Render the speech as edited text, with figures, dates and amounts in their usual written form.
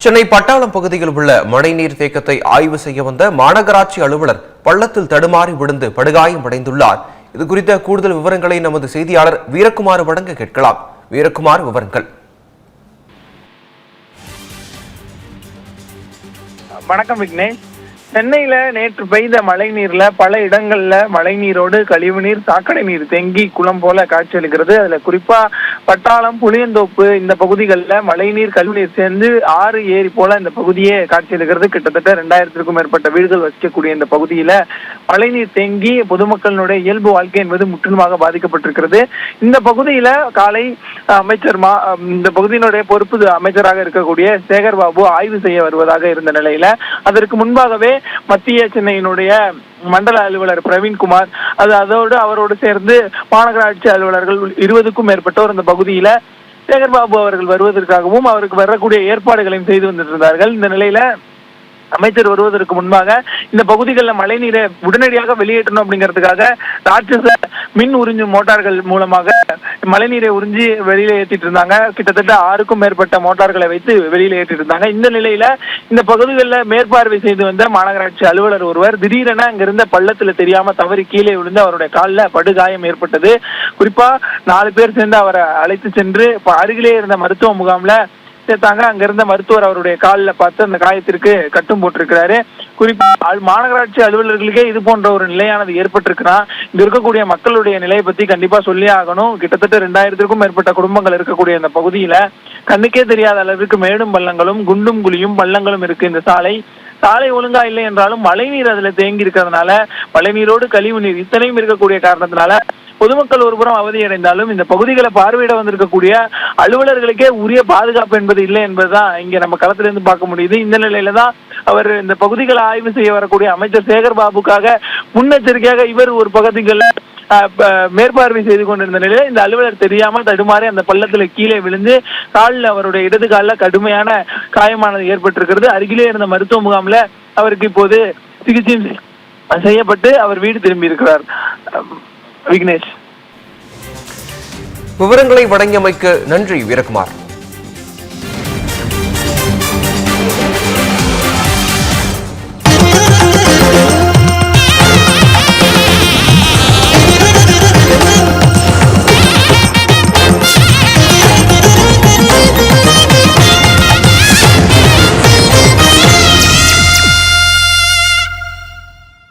சென்னை பட்டாளம் பகுதியில் உள்ள மழைநீர் தேக்கத்தை ஆய்வு செய்ய வந்த மாநகராட்சி அலுவலர் பள்ளத்தில் தடுமாறி விழுந்து படுகாயம் அடைந்துள்ளார். இதுகுறித்த கூடுதல் விவரங்களை நமது செய்தியாளர் வீரக்குமார் வழங்க கேட்கலாம். வீரக்குமார், விவரங்கள். வணக்கம் விக்னேஷ். சென்னையில நேற்று பெய்த மழை நீர்ல பல இடங்கள்ல மழை நீரோடு கழிவு நீர், சாக்கடை நீர் தேங்கி குளம் போல காட்சியளிக்கிறது. அதுல குறிப்பா பட்டாளம், புளியந்தோப்பு இந்த பகுதிகளில் மழை நீர், கழிவு நீர் சேர்ந்து ஆறு ஏரி போல இந்த பகுதியே காட்சியளிக்கிறது. கிட்டத்தட்ட 2000க்கும் மேற்பட்ட வீடுகள் வசிக்கக்கூடிய இந்த பகுதியில மழை நீர் தேங்கி பொதுமக்களுடைய இயல்பு வாழ்க்கை என்பது முற்றிலுமாக பாதிக்கப்பட்டிருக்கிறது. இந்த பகுதியில காலை அமைச்சர் இந்த பகுதியினுடைய பொறுப்பு அமைச்சராக இருக்கக்கூடிய சேகர் பாபு ஆய்வு செய்ய வருவதாக இருந்த நிலையில அதற்கு முன்பாகவே மத்திய சென்னையினுடைய மண்டல அலுவலர் பிரவீன்குமார், அதோடு அவரோடு சேர்ந்து மாநகராட்சி அலுவலர்கள் 20க்கும் மேற்பட்டோர் இந்த பகுதியில சேகர்பாபு அவர்கள் வருவதற்காகவும் அவருக்கு வரக்கூடிய ஏற்பாடுகளையும் செய்து வந்திருந்தார்கள். இந்த நிலையில அமைச்சர் வருவதற்கு முன்பாக இந்த பகுதிகளில் மழை நீரை உடனடியாக வெளியேற்றணும் அப்படிங்கிறதுக்காக ராட்சச மின் உறிஞ்சும் மோட்டார்கள் மூலமாக மழை நீரை உறிஞ்சி வெளியில ஏற்றிட்டு இருந்தாங்க. கிட்டத்தட்ட 6க்கும் மேற்பட்ட மோட்டார்களை வைத்து வெளியில ஏற்றிட்டு இருந்தாங்க. இந்த நிலையில இந்த பகுதிகளில் மேற்பார்வை செய்து வந்த மாநகராட்சி அலுவலர் ஒருவர் திடீரென அங்கிருந்த பள்ளத்துல தெரியாம தவறி கீழே விழுந்து அவருடைய காலில் படுகாயம் ஏற்பட்டது. குறிப்பா 4 பேர் சேர்ந்து அவரை அழைத்து சென்று அருகிலே இருந்த மருத்துவ முகாம்ல சேர்த்தாங்க. அங்க இருந்த மருத்துவர் அவருடைய காலில் பார்த்து அந்த காயத்திற்கு கட்டும் போட்டிருக்கிறாரு. குறிப்பா மாநகராட்சி அலுவலர்களுக்கே இது போன்ற ஒரு நிலையானது ஏற்பட்டிருக்கிறா. இங்க இருக்கக்கூடிய மக்களுடைய நிலையை பத்தி கண்டிப்பா சொல்லி ஆகணும். கிட்டத்தட்ட 2000க்கும் மேற்பட்ட குடும்பங்கள் இருக்கக்கூடிய இந்த பகுதியில கண்ணுக்கே தெரியாத அளவுக்கு மேடும் பள்ளங்களும், குண்டும் குழியும் பள்ளங்களும் இருக்கு. இந்த சாலை ஒழுங்கா இல்லை என்றாலும் மழை நீர் அதுல தேங்கி இருக்கிறதுனால, மழை நீரோடு கழிவு நீர் இத்தனையும் இருக்கக்கூடிய காரணத்தினால பொதுமக்கள் ஒருபுறம் அவதியடைந்தாலும் இந்த பகுதிகளை பார்வையிட வந்திருக்கக்கூடிய அலுவலர்களுக்கே உரிய பாதுகாப்பு என்பது இல்லை என்பதுதான் இங்க நம்ம களத்திலிருந்து பார்க்க முடியுது. இந்த நிலையில தான் அவர் இந்த பகுதிகளை ஆய்வு செய்ய வரக்கூடிய அமைச்சர் சேகர் பாபுக்காக முன்னெச்சரிக்கையாக இவர் ஒரு பகுதிகளில் மேற்பார்வை செய்து கொண்டிருந்த நிலையில இந்த அலுவலர் தெரியாம தடுமாறி அந்த பள்ளத்துல கீழே விழுந்து காலில், அவருடைய இடது காலில் கடுமையான காயமானது ஏற்பட்டிருக்கிறது. அருகிலே இருந்த மருத்துவ முகாம்ல அவருக்கு இப்போது சிகிச்சை செய்யப்பட்டு அவர் வீடு திரும்பி இருக்கிறார். விக்னேஷ், விவரங்களை வழங்கியமைக்கு நன்றி வீரக்குமார்.